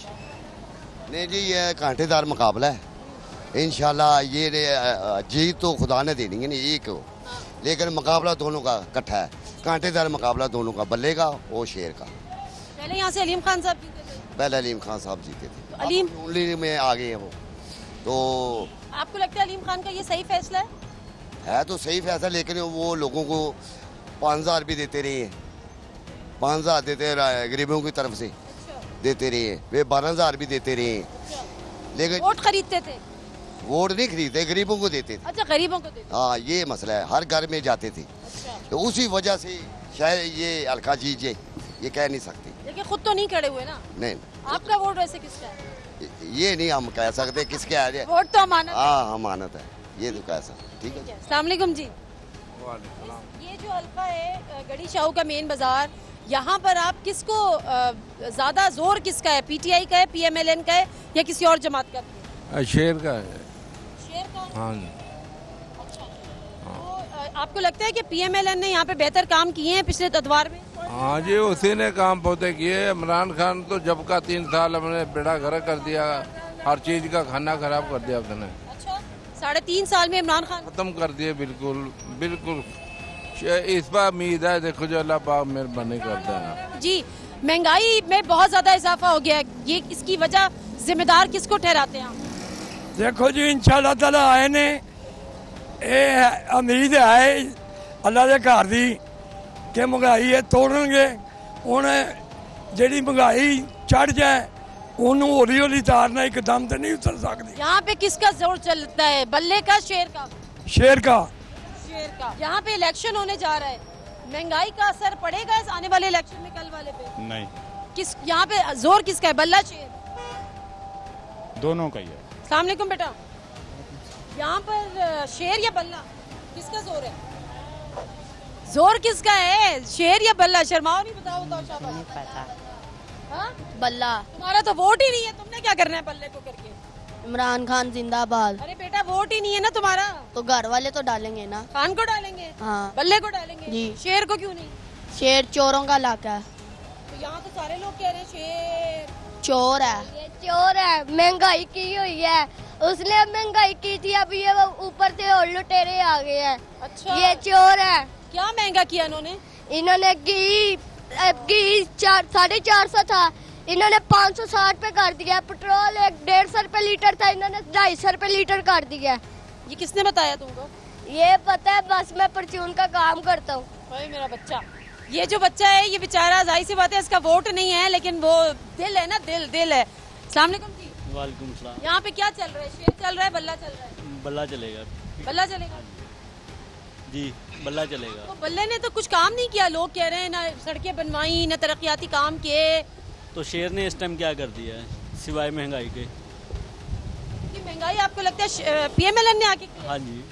S13: नहीं जी, ये कांटेदार मुकाबला है, इंशाल्लाह ये जीत तो खुदा ने देनी है, नहीं एक को, लेकिन मुकाबला दोनों का इकट्ठा है, कांटेदार मुकाबला दोनों का, बल्ले का और शेर का।
S1: पहले यहाँ से अलीम खान साहब जीते थे?
S13: पहले अलीम खान साहब जीते थे,
S1: तो अलीम
S13: में आ गए हैं वो, तो
S1: आपको लगता है अलीम खान का ये सही फैसला
S13: है तो सही फैसला, लेकिन वो लोगों को 5,000 भी देते रहे हैं, 5,000 देते रहे गरीबों की तरफ से देते रहे हैं, वे 12,000 भी देते रहे हैं, लेकिन
S1: वोट खरीदते थे?
S13: वोट नहीं खरीदते, गरीबों को देते थे।
S1: अच्छा, गरीबों को देते।
S13: हाँ, ये मसला है, हर घर में जाते थे। तो उसी वजह से शायद ये हल्का जीत जाए, ये कह नहीं सकते।
S1: लेकिन खुद तो नहीं खड़े हुए ना।
S13: नहीं,
S1: आपका वोट वैसे किसका है?
S13: ये नहीं हम कह सकते किसके आ जाए।
S1: वोट तो अमानत है।
S13: हाँ, अमानत है, ये तो कह सकते। ठीक है।
S1: अस्सलाम वालेकुम जी। ये जो हल्का है गढ़ी शाहू का मेन बाजार, यहाँ पर आप किसको ज्यादा जोर किसका है? पीटीआई का है, पीएमएलएन का है, या किसी और जमात का?
S14: शेर का है।
S1: शेर का?
S14: हाँ।
S1: अच्छा। तो आपको लगता है कि पीएमएलएन ने यहाँ पे बेहतर काम किए हैं पिछले तदवार में?
S14: हाँ जी, उसी ने काम बहुते किए। इमरान खान तो जब का 3 साल हमने बेड़ा गर्क कर दिया, हर चीज का खाना खराब कर दिया उसने।
S1: अच्छा, 3.5 साल में इमरान खान
S14: खत्म कर दिए बिल्कुल बिल्कुल। इस बार उम्मीद है, देखो जो अल्लाह पाक मेहरबानी करता है।
S1: जी, महंगाई में बहुत ज्यादा इजाफा हो गया है, ये इसकी वजह जिम्मेदार किसको ठहराते हैं आप?
S15: देखो जी, इंशाल्लाह ताला आए ने उम्मीद है अल्लाह के घर दी कि महंगाई है तोड़नगे। हुण जिहड़ी महंगाई चढ़ जाए उन्होंने हौली हौली तारना, एकदम तो नहीं उतर सकती।
S1: यहाँ पे किसका जोर चलता है, बल्ले का, शेर का?
S15: शेर का।
S1: शेर का। यहाँ पे इलेक्शन होने जा रहा है, महंगाई का असर पड़ेगा इस आने वाले इलेक्शन में, कल वाले पे?
S16: नहीं।
S1: किस यहाँ पे जोर किसका है, बल्ला शेर?
S16: दोनों का ही है।
S1: अस्सलाम वालेकुम बेटा, यहाँ पर शेर या बल्ला किसका जोर है? जोर किसका है, शेर या बल्ला? शर्माओ नहीं, बताओ शाबाश। नहीं पता। हाँ?
S3: बल्ला।
S1: तुम्हारा तो वोट ही नहीं है, तुमने क्या करना है बल्ले को करके?
S3: इमरान खान जिंदाबाद।
S1: अरे बेटा, वोट ही नहीं है ना तुम्हारा,
S3: तो घर वाले तो डालेंगे ना।
S1: खान को डालेंगे?
S3: हाँ।
S1: बल्ले को डालेंगे
S3: जी।
S1: शेर को क्यों नहीं?
S3: शेर चोरों का इलाका है।
S1: तो यहाँ तो सारे लोग कह रहे हैं शेर
S3: चोर है।
S17: ये चोर है, महंगाई की हुई है, उसने महंगाई की थी, अब ये ऊपर से और लुटेरे आ गए हैं।
S1: अच्छा,
S17: ये चोर है।
S1: क्या महंगा किया इन्होंने?
S17: इन्होंने घी 450 था, इन्होंने 560 पे कर दिया। पेट्रोल 150 रुपए लीटर था, इन्होंने 250 रुपए लीटर कर दिया।
S1: ये किसने बताया तुमको?
S17: ये पता है, बस मैं परचून का काम करता हूँ।
S1: भाई मेरा बच्चा, ये जो बच्चा है ये बेचारा, जाहिर सी बात है इसका वोट नहीं है, लेकिन वो दिल है ना, दिल है। अस्सलाम वालेकुम जी।
S18: वालेकुम सलाम।
S1: यहाँ पे क्या चल रहा है, शेर चल रहा है, बल्ला चल रहा है?
S18: बल्ला चलेगा।
S1: बल्ला चलेगा
S18: जी, बल्ला चलेगा।
S1: तो बल्ले ने तो कुछ काम नहीं किया, लोग कह रहे हैं, ना सड़कें बनवाई, ना तरक्याती काम किए।
S18: तो शेर ने इस टाइम क्या कर दिया है सिवाय महंगाई के?
S1: कि महंगाई आपको लगता है पीएमएलएन ने आके की?
S18: हाँ जी,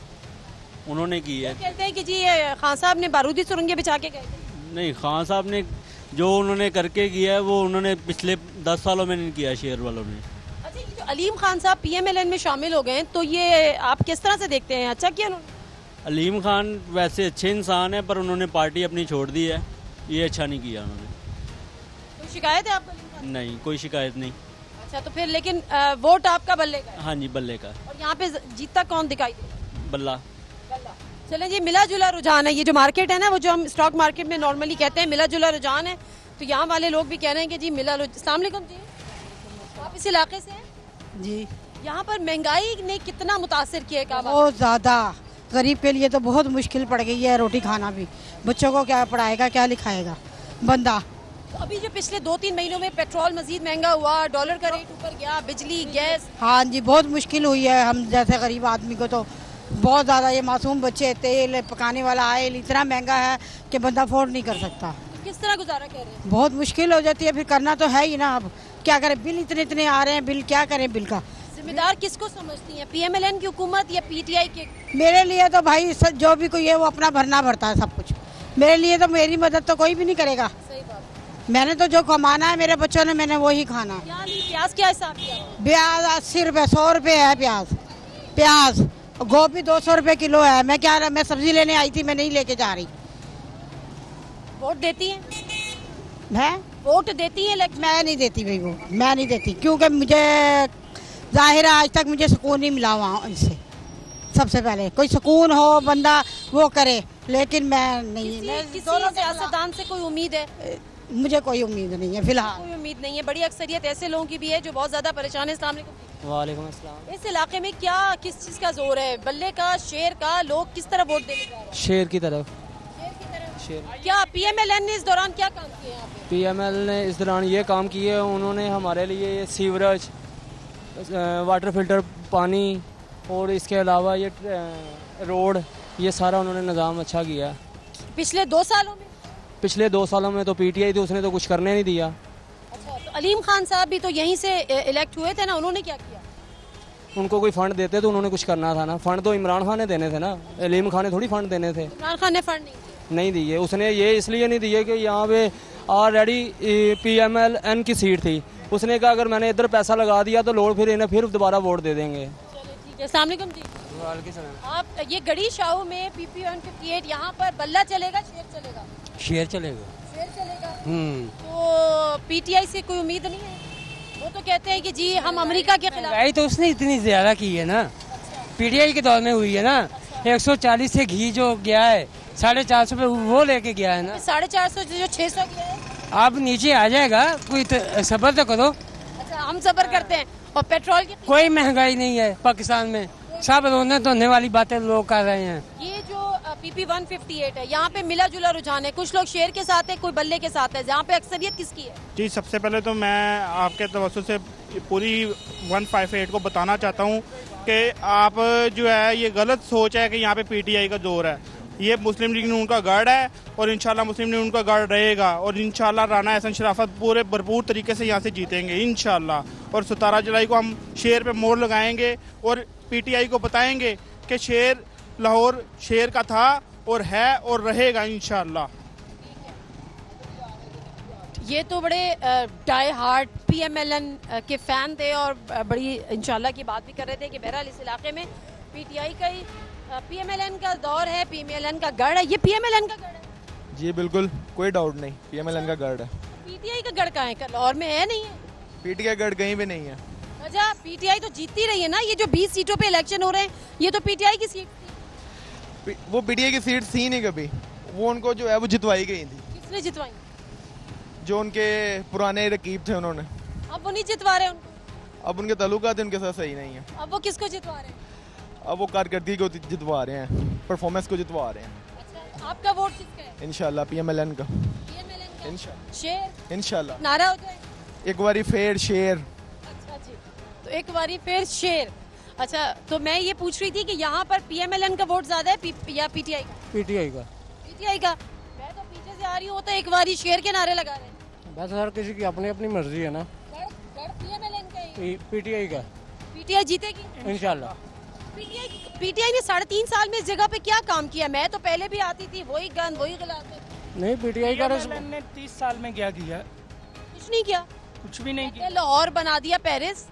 S18: उन्होंने की है।
S1: कहते हैं कि जी खान साहब ने बारूदी सुरंगें बिछा के गए थे।
S18: नहीं, खान साहब ने जो उन्होंने करके किया है वो उन्होंने पिछले 10 सालों में नहीं किया शेर वालों ने।
S1: अच्छा, ये जो अलीम खान साहब पीएमएलएन में शामिल हो गए, तो ये आप किस तरह से देखते हैं, अच्छा किया उन्होंने?
S18: अलीम खान वैसे अच्छे इंसान है, पर उन्होंने पार्टी अपनी छोड़ दी है, ये अच्छा नहीं किया उन्होंने।
S1: कोई शिकायत है आपको अलीम खान?
S18: नहीं, कोई शिकायत नहीं।
S1: अच्छा, तो फिर लेकिन वोट आपका बल्ले का है?
S18: हाँ जी, बल्ले का।
S1: और यहाँ पे जीतता कौन दिखाई दे?
S18: बल्ला।
S1: चलें जी, मिला जुला रुझान है, ये जो मार्केट है ना, वो जो हम स्टॉक मार्केट में नॉर्मली कहते हैं मिला जुला रुझान है, तो यहाँ वाले लोग भी कह रहे हैं कि जी मिला। अस्सलाम वालेकुम जी, आप इस इलाके से हैं
S19: जी?
S1: यहाँ पर महंगाई ने कितना मुतासिर किया है?
S19: बहुत ज़्यादा, गरीब के लिए तो बहुत मुश्किल पड़ गई है, रोटी खाना भी। बच्चों को क्या पढ़ाएगा, क्या लिखाएगा बंदा?
S1: तो अभी जो पिछले 2-3 महीनों में पेट्रोल मजीद महंगा हुआ, डॉलर का रेट ऊपर गया, बिजली, गैस।
S19: हाँ जी, बहुत मुश्किल हुई है हम जैसे गरीब आदमी को, तो बहुत ज़्यादा। ये मासूम बच्चे, तेल पकाने वाला आयल इतना महंगा है कि बंदा अफोर्ड नहीं कर सकता।
S1: तो किस तरह गुजारा कर रहे हैं?
S19: बहुत मुश्किल हो जाती है, फिर करना तो है ही ना। अब क्या करें, बिल इतने आ रहे हैं, बिल क्या करें बिल का?
S1: जिम्मेदार किसको समझती हैं, पीएमएलएन की हुकूमत या पीटीआई के?
S19: मेरे लिए तो भाई जो भी कोई है वो अपना भरना भरता है सब कुछ। मेरे लिए तो मेरी मदद तो कोई भी नहीं करेगा।
S1: सही बात।
S19: मैंने तो जो कमाना है मेरे बच्चों ने, मैंने वही खाना।
S1: प्याज क्या हिसाब किया?
S19: प्याज 80 रुपए, 100 रुपए है प्याज। गोभी 200 रुपए किलो है। मैं सब्जी लेने आई थी, मैं नहीं लेके जा रही।
S1: वोट देती हैं?
S19: मैं
S1: वोट देती है, लेकिन
S19: मैं नहीं देती भाई, वो मैं नहीं देती, क्योंकि मुझे जाहिर है आज तक मुझे सुकून नहीं मिला वहाँ उनसे। सबसे पहले कोई सुकून हो, बंदा वो करे, लेकिन मैं नहीं।
S1: किसी सियासतदान से कोई उम्मीद है?
S19: मुझे कोई उम्मीद नहीं है फिलहाल।
S1: कोई उम्मीद नहीं है। बड़ी अक्सरियत ऐसे लोगों की भी है जो बहुत ज़्यादा परेशान है। अस्सलाम वालेकुम।
S12: वालेकुम अस्सलाम।
S1: इस इलाके में क्या किस चीज़ का जोर है, बल्ले का, शेर का? लोग किस तरह वोट देने जा रहे हैं?
S12: शेर की तरफ। शेर।
S1: क्या PMLN ने इस दौरान क्या काम किए यहाँ पे?
S12: PML ने इस दौरान ये काम किए, उन्होंने हमारे लिए ये सीवरेज, वाटर फिल्टर पानी और इसके अलावा ये रोड, ये सारा उन्होंने निज़ाम अच्छा किया।
S1: पिछले 2 सालों में?
S12: पिछले 2 सालों में तो PTI थी, उसने तो कुछ करने नहीं दिया।
S1: अच्छा, तो अलीम खान साहब भी तो यहीं से इलेक्ट हुए थे ना, उन्होंने क्या किया?
S12: उनको कोई फंड देते तो उन्होंने कुछ करना था ना। फंड तो इमरान खान ने देने थे ना, अलीम खान ने थोड़ी फंड देने थे।
S1: इमरान खान ने फंड
S12: नहीं दिए। उसने ये इसलिए नहीं दिए कि यहाँ पे ऑलरेडी PMLN की सीट थी। उसने कहा अगर मैंने इधर पैसा लगा दिया तो लोग फिर इन्हें फिर दोबारा वोट दे देंगे।
S1: ठीक है। अस्सलाम वालेकुम जी। आप ये गड़ी शाहू में PP 158 यहाँ पर बल्ला चलेगा, शेर चलेगा?
S20: शेर चलेगा।
S1: शेर चलेगा। तो PTI से कोई उम्मीद नहीं है? वो तो कहते हैं कि जी हम अमेरिका के खिलाफ।
S20: महंगाई तो उसने इतनी ज्यादा की है ना, PTI के दौर में हुई है ना। 140 से घी जो गया है 450 पे, वो लेके गया है ना।
S1: 450 जो 600 गया है,
S20: अब नीचे आ जाएगा। कोई सब्र तो करो।
S1: अच्छा, हम सब्र करते हैं। और पेट्रोल की
S20: कोई महंगाई नहीं है पाकिस्तान में, सब रोने धोने वाली बातें लोग कर रहे हैं।
S1: ये जो PP 158 है, यहाँ पे मिला जुला रुझान है। कुछ लोग शेर के साथ है, कोई बल्ले के साथ है। यहाँ पे अक्सरियत किसकी है?
S21: जी, सबसे पहले तो मैं आपके तवज्जो से पूरी 158 को बताना चाहता हूँ कि आप जो है ये गलत सोच है कि यहाँ पे PTI का जोर है। ये मुस्लिम लीग ने उनका गढ़ है और इंशाल्लाह मुस्लिम लीग उनका गढ़ रहेगा और इंशाल्लाह राना एहसन शराफत पूरे भरपूर तरीके से यहाँ से जीतेंगे इंशाल्लाह। और 17 जुलाई को हम शेर पे मोहर लगाएंगे और PTI को बताएंगे कि शेर लाहौर शेर का था और है और रहेगा इंशाल्लाह।
S1: ये तो बड़े डाई हार्ट PMLN के फ़ैन थे और बड़ी इंशाल्लाह की बात भी कर रहे थे कि बहरहाल इस इलाके में PTI का ही PMLN का दौर है, PMLN का गढ़ है। ये PMLN का गढ़ है?
S22: जी बिल्कुल, कोई डाउट नहीं, PMLN का गढ़ है।
S1: PTI का गढ़ कहाँ है? लाहौर में है नहीं है?
S22: PTI गढ़ कहीं भी नहीं है।
S1: अच्छा, PTI तो जीतती रही है ना। ये जो 20 सीटों पे इलेक्शन हो रहे हैं, ये तो PTI की सीट थी।
S22: वो PTI की सीट थी नहीं कभी, वो उनको जो है वो जितवाई गई थी।
S1: किसने जितवाई?
S22: जो उनके पुराने रकीब थे उन्होंने।
S1: अब वो नहीं जितवा रहे उनको?
S22: अब उनके ताल्लुकात उनके साथ सही नहीं है।
S1: अब वो किसको जितवा रहे हैं?
S22: अब वो कारकर्दगी को जितवा रहे हैं, परफॉर्मेंस को जितवा रहे हैं।
S1: अच्छा, आपका वोट किसका है?
S22: इंशाल्लाह PMLN का।
S1: शेर
S22: इंशाल्लाह।
S1: नारा हो जाए
S22: एक बारी फिर शेर।
S1: अच्छा जी, तो एक बारी फिर शेर। अच्छा, तो मैं ये पूछ रही थी कि यहाँ पर PMLN का वोट ज्यादा है या PTI का?
S20: PTI का।
S1: PTI का। मैं तो पीछे से आ रही हूँ तो एक बारी शेर के नारे लगा रहे हैं।
S20: बस हर किसी की अपनी अपनी मर्जी है ना।
S1: PMLN का ही।
S20: PTI का।
S1: PTI जीतेगी
S20: इंशाल्लाह।
S1: PTI ने 3.5 साल में इस जगह पे क्या काम किया? मैं तो पहले भी आती थी, वही गंद वही गलाते।
S20: नहीं, PTI का
S7: ने 30 साल में क्या किया?
S1: कुछ नहीं किया।
S7: कुछ भी नहीं किया।
S1: लाहौर बना दिया पेरिस।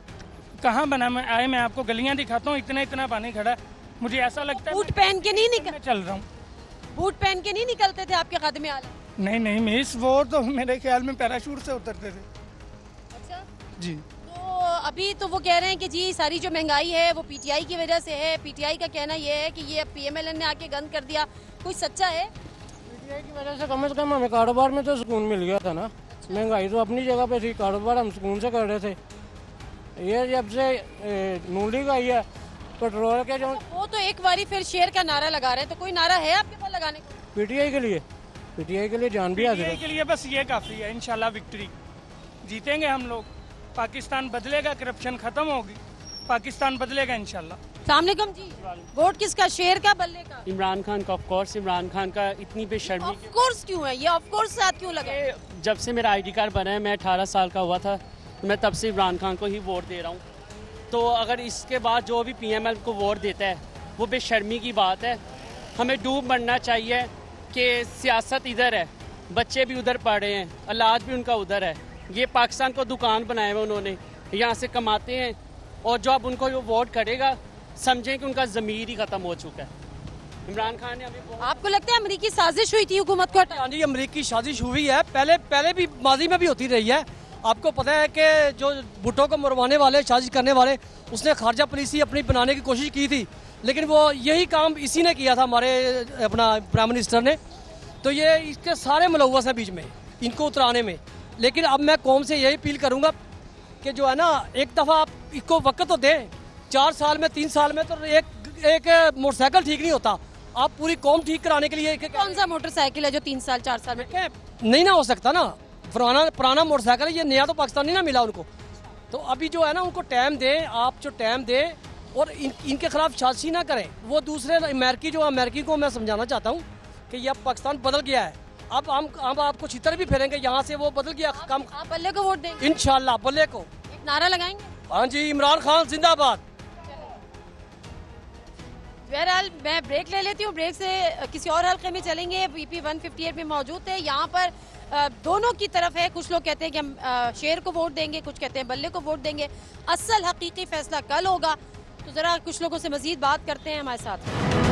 S7: कहाँ बना? मैं आपको गलियां दिखाता हूँ, इतना पानी खड़ा। मुझे ऐसा लगता है
S1: बूट पहन के नहीं निकल
S7: चल रहा हूँ।
S1: बूट पहन के नहीं निकलते थे आपके कदम आला?
S7: नहीं मिस, वो तो मेरे ख्याल में पैराशूट से उतरते थे।
S1: अच्छा
S7: जी।
S1: तो अभी तो वो कह रहे हैं कि जी सारी जो महंगाई है वो PTI की वजह से है। PTI का कहना ये है कि ये PMLN ने आके गंद कर दिया। कोई सच्चा है?
S20: PTI की वजह से कम हमें कारोबार में तो सुकून मिल गया था ना। महंगाई तो अपनी जगह पे थी, कारोबार हम सुकून से कर रहे थे। ये जब से नून लीग आई है, पेट्रोल के जो
S1: वो तो एक बारी फिर शेर का नारा लगा रहे हैं। तो कोई नारा है आपके पास लगाने को?
S20: PTI के लिए, PTI के लिए जान भी हाजिर है।
S7: PTI के लिए बस ये काफ़ी है। इंशाल्लाह विक्ट्री, जीतेंगे हम लोग। पाकिस्तान बदलेगा, करप्शन खत्म होगी, पाकिस्तान बदलेगा इंशाल्लाह।
S1: अस्सलाम वालेकुम जी। वोट किसका, शेर का बल्ले का?
S18: इमरान खान का। ऑफ कोर्स इमरान खान का। इतनी बेशर्मी
S1: ऑफ कोर्स क्यों है ये? ऑफ कोर्स साथ क्यों लगा?
S18: जब से मेरा ID कार्ड बना है, मैं 18 साल का हुआ था, मैं तब से इमरान खान को ही वोट दे रहा हूँ। तो अगर इसके बाद जो भी PML को वोट देता है वो बेशर्मी की बात है। हमें डूब मरना चाहिए कि सियासत इधर है, बच्चे भी उधर पढ़ रहे हैं, औलाद भी उनका उधर है। ये पाकिस्तान को दुकान बनाए हुए उन्होंने, यहाँ से कमाते हैं और जो अब उनको वो वोट करेगा समझें कि उनका ज़मीर ही ख़त्म हो चुका है। इमरान खान ने हमें
S1: आपको लगता है अमरीकी साजिश हुई थी हुकूमत को?
S23: हाँ जी, अमरीकी साजिश हुई है, पहले भी माजी में भी होती रही है। आपको पता है कि जो भुट्टो को मरवाने वाले, साजिश करने वाले, उसने खारजा पॉलिसी अपनी बनाने की कोशिश की थी, लेकिन वो यही काम इसी ने किया था, हमारे अपना प्राइम मिनिस्टर ने। तो ये इसके सारे मुलव्वस हैं बीच में, इनको उतराने में। लेकिन अब मैं कौम से यही अपील करूँगा कि जो है ना, एक दफ़ा आप इसको वक्त तो दें। 4 साल में 3 साल में तो एक मोटरसाइकिल ठीक नहीं होता, आप पूरी कौम ठीक कराने के लिए
S1: कौन सा मोटरसाइकिल है जो 3 साल 4 साल में
S23: नहीं ना हो सकता ना। पुराना मोटरसाइकिल है, ये नया तो पाकिस्तान नहीं ना मिला उनको। तो अभी जो है ना, उनको टाइम दें, आप जो टाइम दें और इनके खिलाफ साजिश ना करें। वो दूसरे अमेरिकी को मैं समझाना चाहता हूँ कि ये अब पाकिस्तान बदल गया है। अब हम आपको छितर भी फेरेंगे यहाँ से, वो बदल गया काम।
S1: आप बल्ले को वोट देंगे
S23: इंशाल्लाह, बल्ले को
S1: एक नारा लगाएंगे।
S23: हाँ जी, इमरान खान जिंदाबाद।
S1: बहरहाल मैं ब्रेक ले लेती हूँ, ब्रेक से किसी और हल्के में चलेंगे। PP 158 में मौजूद थे। यहाँ पर दोनों की तरफ है। कुछ लोग कहते हैं कि हम शेर को वोट देंगे, कुछ कहते हैं बल्ले को वोट देंगे। असल हकीकी फैसला कल होगा। तो जरा कुछ लोगों से मजीद बात करते हैं, हमारे साथ।